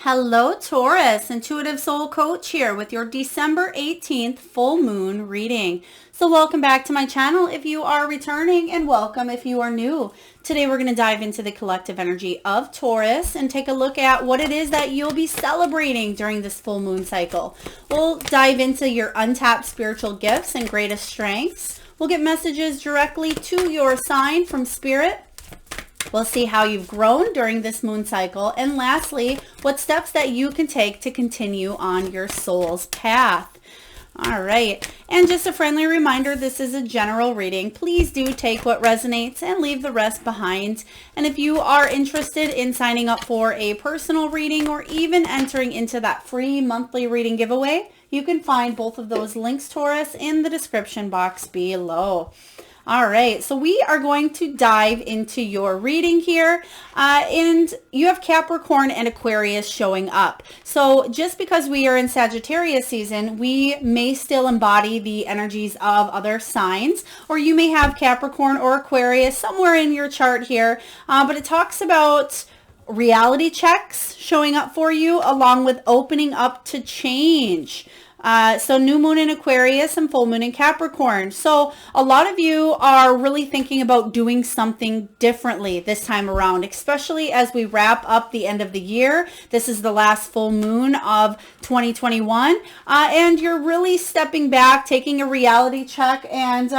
Hello, Taurus. Intuitive Soul Coach here with your December 18th full moon reading. So welcome back to my channel if you are returning, and welcome if you are new. Today we're going to dive into the collective energy of Taurus and take a look at what it is that you'll be celebrating during this full moon cycle. We'll dive into your untapped spiritual gifts and greatest strengths. We'll get messages directly to your sign from Spirit. We'll see how you've grown during this moon cycle. And lastly, what steps that you can take to continue on your soul's path. All right. And just a friendly reminder, this is a general reading. Please do take what resonates and leave the rest behind. And if you are interested in signing up for a personal reading or even entering into that free monthly reading giveaway, you can find both of those links, Taurus, in the description box below. All right, so we are going to dive into your reading here, and you have Capricorn and Aquarius showing up. So just because we are in Sagittarius season, we may still embody the energies of other signs, or you may have Capricorn or Aquarius somewhere in your chart here, but it talks about reality checks showing up for you along with opening up to change. So new moon in Aquarius and full moon in Capricorn. So a lot of you are really thinking about doing something differently this time around, especially as we wrap up the end of the year. This is the last full moon of 2021. And you're really stepping back, taking a reality check, and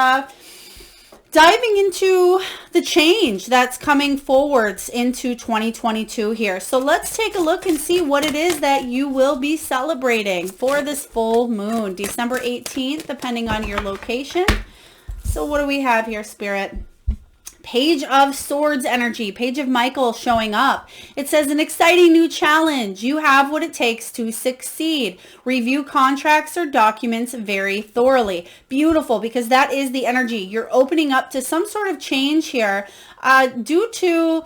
diving into the change that's coming forwards into 2022 here. So let's take a look and see what it is that you will be celebrating for this full moon, December 18th, depending on your location. So what do we have here, Spirit? Page of Swords energy, Page of Michael showing up. It says an exciting new challenge. You have what it takes to succeed. Review contracts or documents very thoroughly. Beautiful, because that is the energy. You're opening up to some sort of change here due to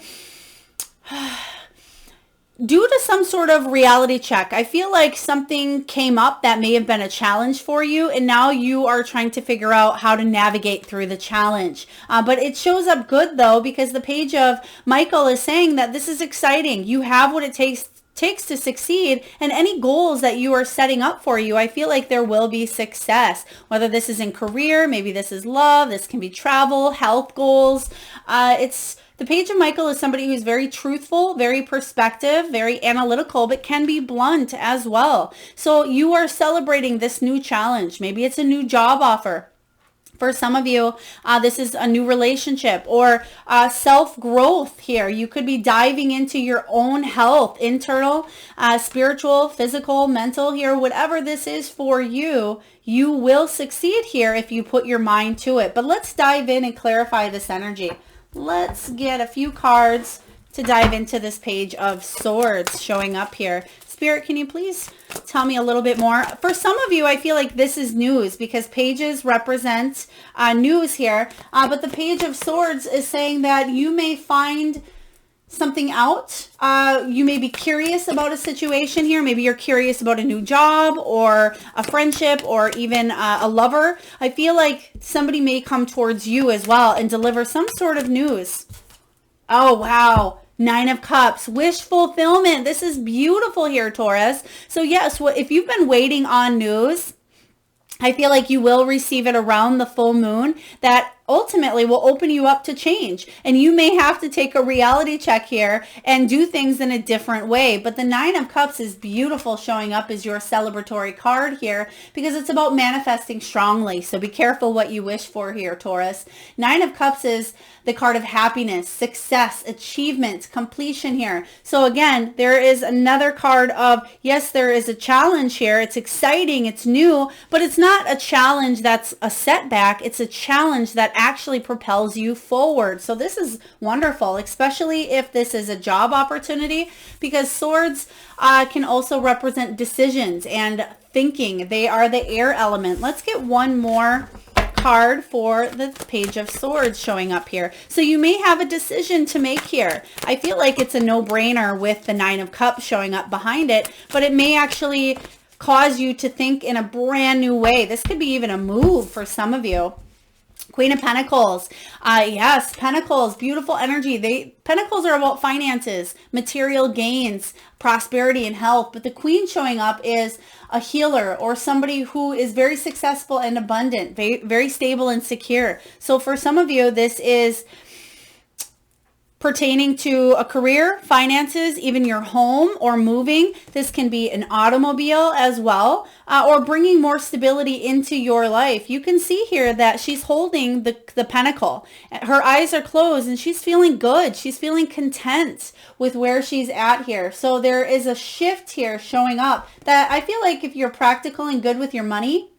some sort of reality check. I feel like something came up that may have been a challenge for you, and now you are trying to figure out how to navigate through the challenge. But it shows up good though, because the Page of Michael is saying that this is exciting. You have what it takes to succeed, and any goals that you are setting up for you, I feel like there will be success, whether this is in career, maybe this is love, this can be travel, health goals. The Page of Michael is somebody who's very truthful, very perspective, very analytical, but can be blunt as well. So you are celebrating this new challenge. Maybe it's a new job offer. For some of you, this is a new relationship or self-growth here. You could be diving into your own health, internal, spiritual, physical, mental here. Whatever this is for you, you will succeed here if you put your mind to it. But let's dive in and clarify this energy. Let's get a few cards to dive into this Page of Swords showing up here. Spirit, can you please tell me a little bit more? For some of you, I feel like this is news because pages represent news here. But the Page of Swords is saying that you may find something out. You may be curious about a situation here. Maybe you're curious about a new job or a friendship or even a lover. I feel like somebody may come towards you as well and deliver some sort of news. Oh, wow. 9 of Cups, wish fulfillment. This is beautiful here, Taurus. So yes, if you've been waiting on news, I feel like you will receive it around the full moon that ultimately will open you up to change. And you may have to take a reality check here and do things in a different way. But the 9 of Cups is beautiful showing up as your celebratory card here because it's about manifesting strongly. So be careful what you wish for here, Taurus. 9 of Cups is the card of happiness, success, achievement, completion here. So again, there is another card of, yes, there is a challenge here. It's exciting, it's new, but it's not a challenge that's a setback. It's a challenge that actually propels you forward. So this is wonderful, especially if this is a job opportunity, because swords can also represent decisions and thinking. They are the air element. Let's get one more card for the Page of Swords showing up here. So you may have a decision to make here. I feel like it's a no-brainer with the 9 of Cups showing up behind it, but it may actually cause you to think in a brand new way. This could be even a move for some of you. Queen of Pentacles. Yes, Pentacles, beautiful energy. Pentacles are about finances, material gains, prosperity, and health. But the Queen showing up is a healer or somebody who is very successful and abundant, very, very stable and secure. So for some of you, this is pertaining to a career, finances, even your home or moving. This can be an automobile as well, or bringing more stability into your life. You can see here that she's holding the pentacle. Her eyes are closed and she's feeling good. She's feeling content with where she's at here. So there is a shift here showing up that I feel like if you're practical and good with your money,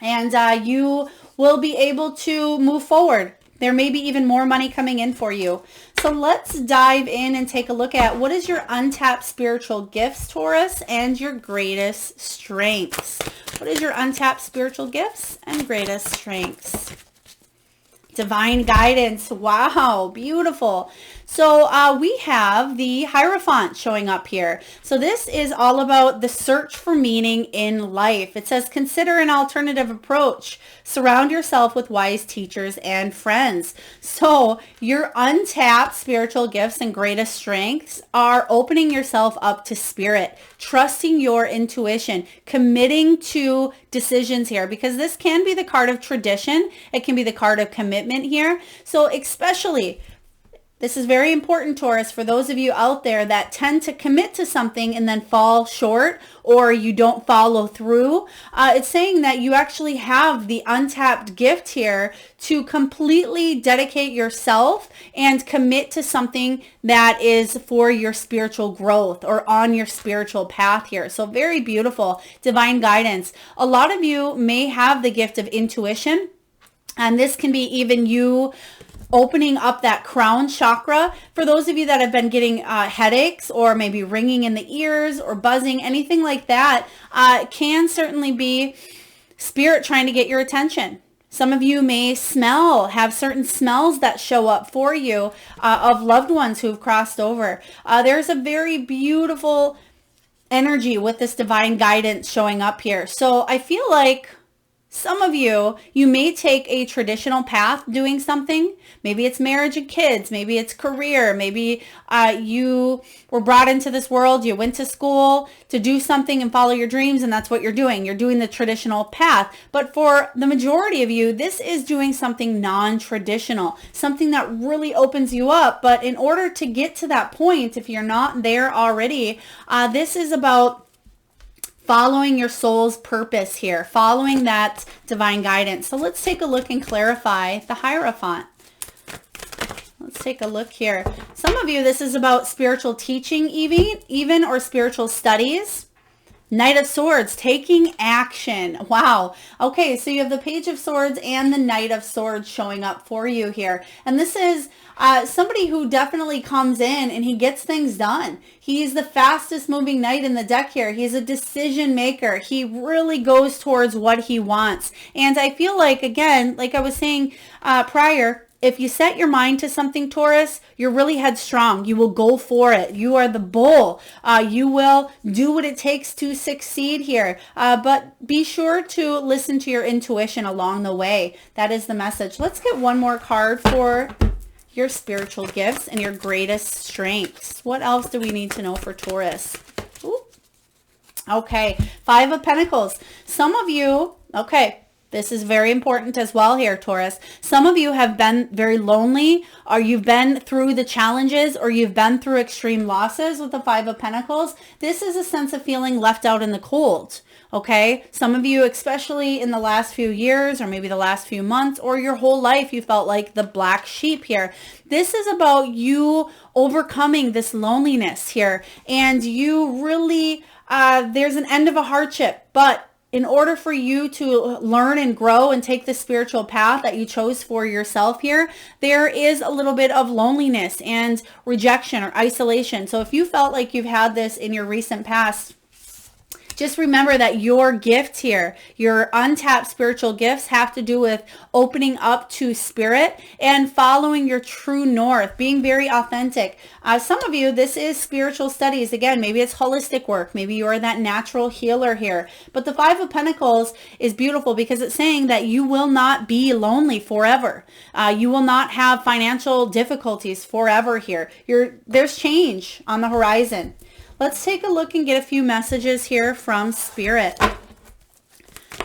and you will be able to move forward. There may be even more money coming in for you. So let's dive in and take a look at what is your untapped spiritual gifts, Taurus, and your greatest strengths. What is your untapped spiritual gifts and greatest strengths? Divine guidance. Wow, beautiful. So we have the Hierophant showing up here. So this is all about the search for meaning in life. It says, consider an alternative approach. Surround yourself with wise teachers and friends. So your untapped spiritual gifts and greatest strengths are opening yourself up to spirit, trusting your intuition, committing to decisions here, because this can be the card of tradition. It can be the card of commitment here. So especially, this is very important, Taurus, for those of you out there that tend to commit to something and then fall short, or you don't follow through. It's saying that you actually have the untapped gift here to completely dedicate yourself and commit to something that is for your spiritual growth or on your spiritual path here. So very beautiful. Divine guidance. A lot of you may have the gift of intuition, and this can be even you opening up that crown chakra. For those of you that have been getting headaches or maybe ringing in the ears or buzzing, anything like that, can certainly be spirit trying to get your attention. Some of you may have certain smells that show up for you of loved ones who have crossed over. There's a very beautiful energy with this divine guidance showing up here. So I feel like some of you may take a traditional path doing something. Maybe it's marriage and kids. Maybe it's career. Maybe you were brought into this world. You went to school to do something and follow your dreams, and that's what you're doing. You're doing the traditional path. But for the majority of you, this is doing something non-traditional, something that really opens you up. But in order to get to that point, if you're not there already, this is about following your soul's purpose here, following that divine guidance. So let's take a look and clarify the Hierophant. Let's take a look here. Some of you, this is about spiritual teaching even or spiritual studies. Knight of Swords, taking action. Wow. Okay, so you have the Page of Swords and the Knight of Swords showing up for you here. And this is somebody who definitely comes in and he gets things done. He's the fastest moving knight in the deck here. He's a decision maker. He really goes towards what he wants. And I feel like, again, like I was saying prior, if you set your mind to something, Taurus, you're really headstrong. You will go for it. You are the bull. You will do what it takes to succeed here. But be sure to listen to your intuition along the way. That is the message. Let's get one more card for your spiritual gifts and your greatest strengths. What else do we need to know for Taurus? Ooh. Okay, Five of Pentacles. Some of you, okay, this is very important as well here, Taurus. Some of you have been very lonely, or you've been through the challenges, or you've been through extreme losses with the Five of Pentacles. This is a sense of feeling left out in the cold. Okay, some of you, especially in the last few years or maybe the last few months or your whole life, you felt like the black sheep here. This is about you overcoming this loneliness here, and you really, there's an end of a hardship, but in order for you to learn and grow and take the spiritual path that you chose for yourself here, there is a little bit of loneliness and rejection or isolation. So if you felt like you've had this in your recent past, Just remember that your gift here, your untapped spiritual gifts, have to do with opening up to spirit and following your true north, being very authentic. Some of you, this is spiritual studies. Again, maybe it's holistic work. Maybe you're that natural healer here. But the Five of Pentacles is beautiful because it's saying that you will not be lonely forever. You will not have financial difficulties forever here. There's change on the horizon. Let's take a look and get a few messages here from Spirit.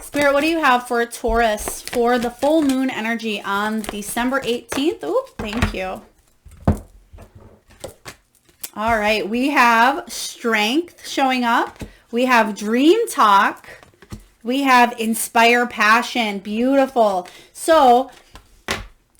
Spirit, what do you have for Taurus for the full moon energy on December 18th? Oh, thank you. All right, we have strength showing up. We have dream talk. We have inspire passion. Beautiful. So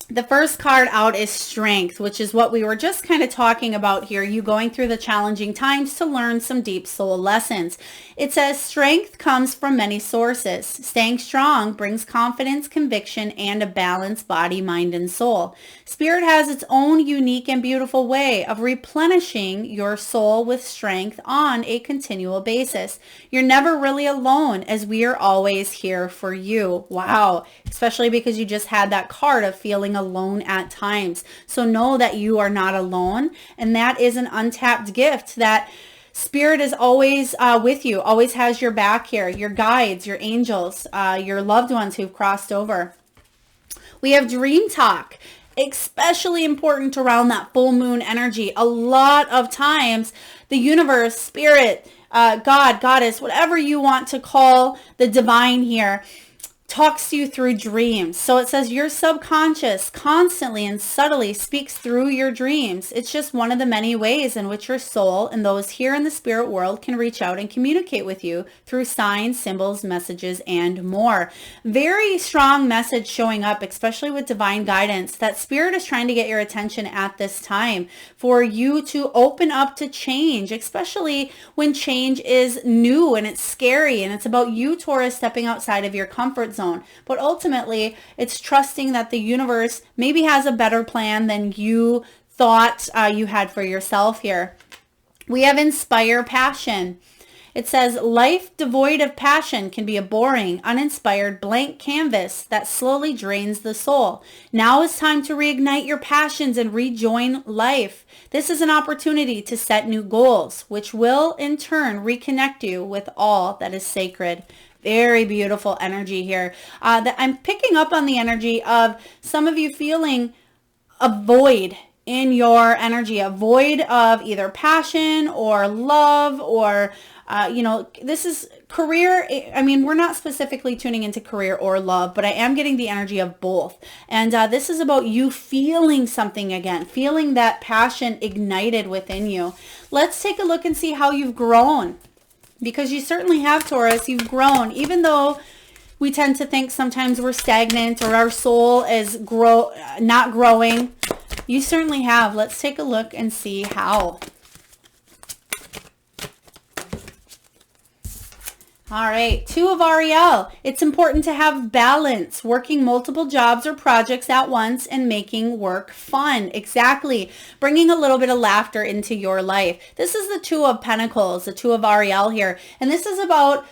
the first card out is strength, which is what we were just kind of talking about here. You going through the challenging times to learn some deep soul lessons. It says strength comes from many sources. Staying strong brings confidence, conviction, and a balanced body, mind, and soul. Spirit has its own unique and beautiful way of replenishing your soul with strength on a continual basis. You're never really alone, as we are always here for you. Wow. Especially because you just had that card of feeling alone at times. So know that you are not alone. And that is an untapped gift that Spirit is always with you, always has your back here, your guides, your angels, your loved ones who've crossed over. We have dream talk, especially important around that full moon energy. A lot of times the universe, Spirit, God, Goddess, whatever you want to call the divine here, talks to you through dreams. So it says your subconscious constantly and subtly speaks through your dreams. It's just one of the many ways in which your soul and those here in the spirit world can reach out and communicate with you through signs, symbols, messages, and more. Very strong message showing up, especially with divine guidance, that Spirit is trying to get your attention at this time for you to open up to change, especially when change is new and it's scary and it's about you, Taurus, stepping outside of your comfort zone. But ultimately, it's trusting that the universe maybe has a better plan than you thought you had for yourself here. We have inspire passion. It says, life devoid of passion can be a boring, uninspired blank canvas that slowly drains the soul. Now is time to reignite your passions and rejoin life. This is an opportunity to set new goals, which will in turn reconnect you with all that is sacred. Very beautiful energy here. That I'm picking up on the energy of some of you feeling a void in your energy, a void of either passion or love or, this is career. I mean, we're not specifically tuning into career or love, but I am getting the energy of both. And this is about you feeling something again, feeling that passion ignited within you. Let's take a look and see how you've grown. Because you certainly have, Taurus. You've grown, even though we tend to think sometimes we're stagnant or our soul is not growing. You certainly have. Let's take a look and see how. All right, Two of Ariel. It's important to have balance, working multiple jobs or projects at once and making work fun. Exactly. Bringing a little bit of laughter into your life. This is the Two of Pentacles, the Two of Ariel here. And this is about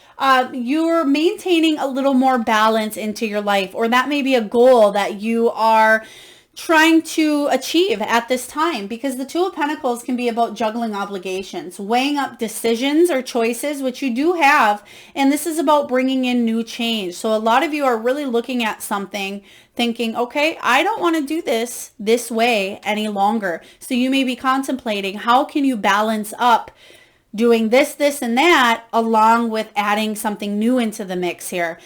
you're maintaining a little more balance into your life, or that may be a goal that you are trying to achieve at this time, because the Two of Pentacles can be about juggling obligations, weighing up decisions or choices, which you do have, and this is about bringing in new change. So a lot of you are really looking at something thinking, okay, I don't want to do this way any longer. So you may be contemplating, how can you balance up doing this, and that, along with adding something new into the mix here.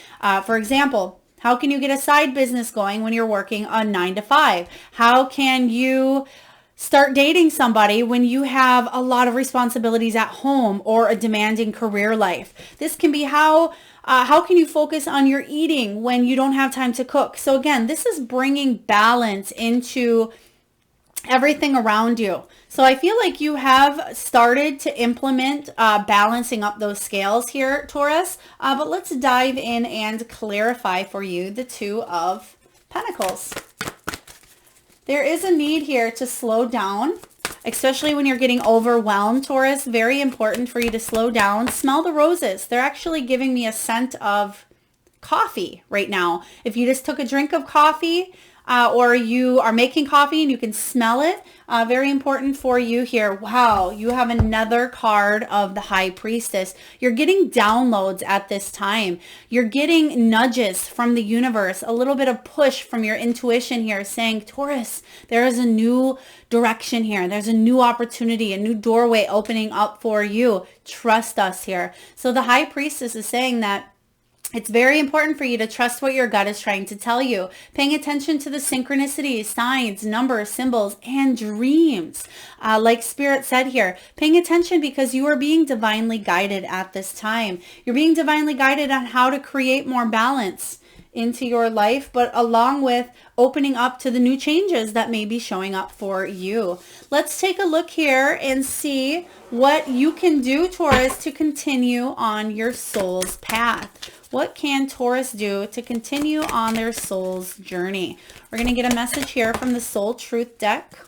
For example, how can you get a side business going when you're working a 9 to 5? How can you start dating somebody when you have a lot of responsibilities at home or a demanding career life? This can be how can you focus on your eating when you don't have time to cook? So again, this is bringing balance into everything around you. So I feel like you have started to implement balancing up those scales here, Taurus. But let's dive in and clarify for you the Two of Pentacles. There is a need here to slow down, especially when you're getting overwhelmed, Taurus. Very important for you to slow down. Smell the roses. They're actually giving me a scent of coffee right now. If you just took a drink of coffee, or you are making coffee and you can smell it, very important for you here. Wow, you have another card of the High Priestess. You're getting downloads at this time. You're getting nudges from the universe, a little bit of push from your intuition here saying, Taurus, there is a new direction here. There's a new opportunity, a new doorway opening up for you. Trust us here. So the High Priestess is saying that it's very important for you to trust what your gut is trying to tell you. Paying attention to the synchronicities, signs, numbers, symbols, and dreams. Like Spirit said here, paying attention because you are being divinely guided at this time. You're being divinely guided on how to create more balance into your life, but along with opening up to the new changes that may be showing up for you. Let's take a look here and see what you can do, Taurus, to continue on your soul's path. What can Taurus do to continue on their soul's journey? We're going to get a message here from the Soul Truth deck.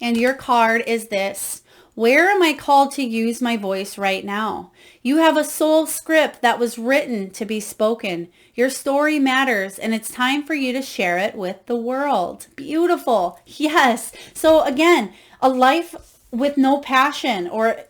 And your card is this: where am I called to use my voice right now? You have a soul script that was written to be spoken. Your story matters, and it's time for you to share it with the world. Beautiful. Yes. So again, a life with no passion, or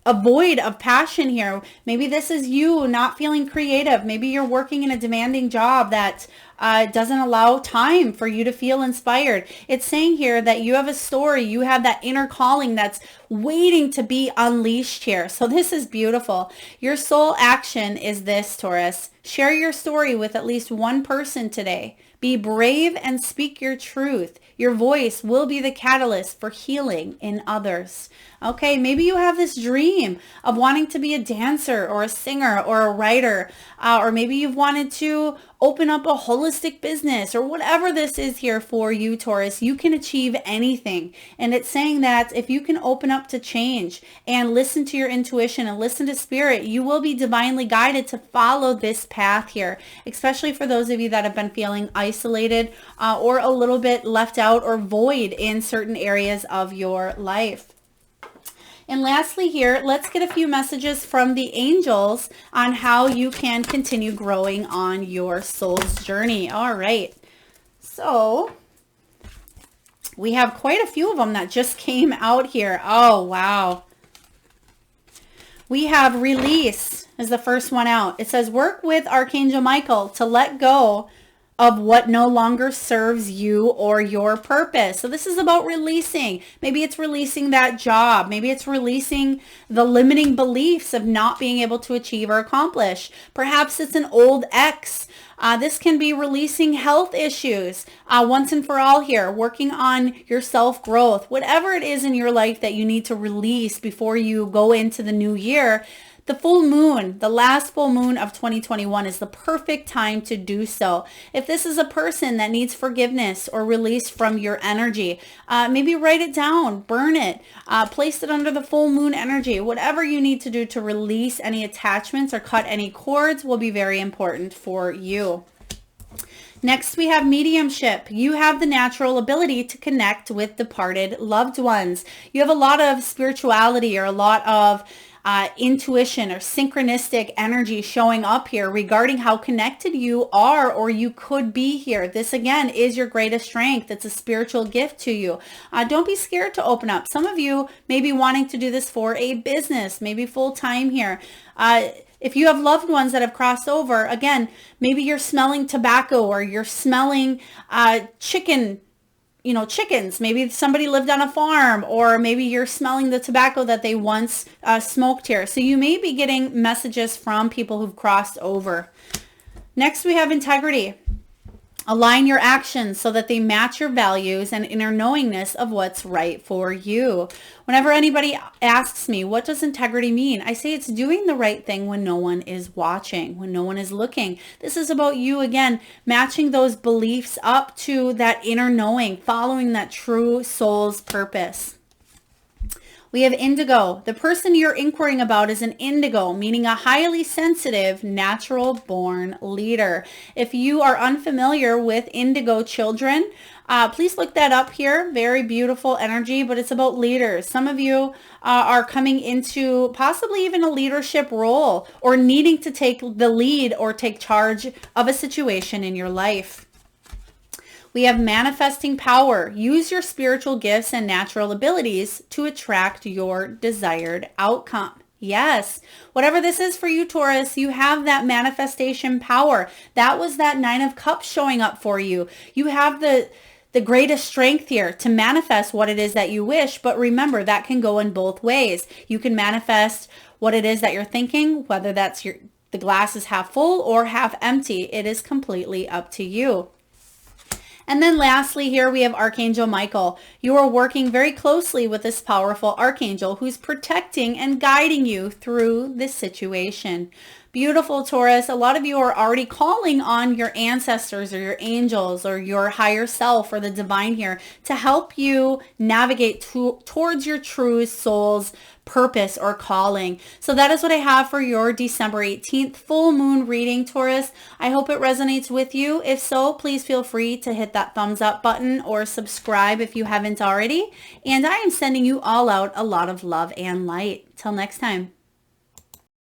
a void of passion here. Maybe this is you not feeling creative. Maybe you're working in a demanding job that doesn't allow time for you to feel inspired. It's saying here that you have a story. You have that inner calling that's waiting to be unleashed here. So this is beautiful. Your soul action is this, Taurus. Share your story with at least one person today. Be brave and speak your truth. Your voice will be the catalyst for healing in others. Okay, maybe you have this dream of wanting to be a dancer or a singer or a writer, or maybe you've wanted to open up a holistic business, or whatever this is here for you, Taurus. You can achieve anything. And it's saying that if you can open up to change and listen to your intuition and listen to spirit, you will be divinely guided to follow this path here, especially for those of you that have been feeling isolated or a little bit left out or void in certain areas of your life. And lastly here, let's get a few messages from the angels on how you can continue growing on your soul's journey. All right. So we have quite a few of them that just came out here. Oh, wow. We have release as the first one out. It says, work with Archangel Michael to let go of what no longer serves you or your purpose. So this is about releasing. Maybe it's releasing that job. Maybe it's releasing the limiting beliefs of not being able to achieve or accomplish. Perhaps it's an old ex. This can be releasing health issues once and for all here, working on your self-growth, whatever it is in your life that you need to release before you go into the new year. The full moon, the last full moon of 2021 is the perfect time to do so. If this is a person that needs forgiveness or release from your energy, maybe write it down, burn it, place it under the full moon energy. Whatever you need to do to release any attachments or cut any cords will be very important for you. Next, we have mediumship. You have the natural ability to connect with departed loved ones. You have a lot of spirituality or a lot of intuition or synchronistic energy showing up here regarding how connected you are or you could be here. This again is your greatest strength. It's a spiritual gift to you. Don't be scared to open up. Some of you may be wanting to do this for a business, maybe full time here. If you have loved ones that have crossed over, again, maybe you're smelling tobacco or you're smelling chickens. Maybe somebody lived on a farm, or maybe you're smelling the tobacco that they once smoked here. So you may be getting messages from people who've crossed over. Next, we have integrity. Align your actions so that they match your values and inner knowingness of what's right for you. Whenever anybody asks me, what does integrity mean? I say it's doing the right thing when no one is watching, when no one is looking. This is about you, again, matching those beliefs up to that inner knowing, following that true soul's purpose. We have indigo. The person you're inquiring about is an indigo, meaning a highly sensitive, natural-born leader. If you are unfamiliar with indigo children, please look that up here. Very beautiful energy, but it's about leaders. Some of you are coming into possibly even a leadership role or needing to take the lead or take charge of a situation in your life. We have manifesting power. Use your spiritual gifts and natural abilities to attract your desired outcome. Yes, whatever this is for you, Taurus, you have that manifestation power. That was that Nine of Cups showing up for you. You have the greatest strength here to manifest what it is that you wish. But remember, that can go in both ways. You can manifest what it is that you're thinking, whether that's the glass is half full or half empty. It is completely up to you. And then lastly here we have Archangel Michael. You are working very closely with this powerful archangel who's protecting and guiding you through this situation. Beautiful, Taurus. A lot of you are already calling on your ancestors or your angels or your higher self or the divine here to help you navigate towards your true soul's purpose or calling. So that is what I have for your December 18th full moon reading, Taurus. I hope it resonates with you. If so, please feel free to hit that thumbs up button or subscribe if you haven't already. And I am sending you all out a lot of love and light. Till next time.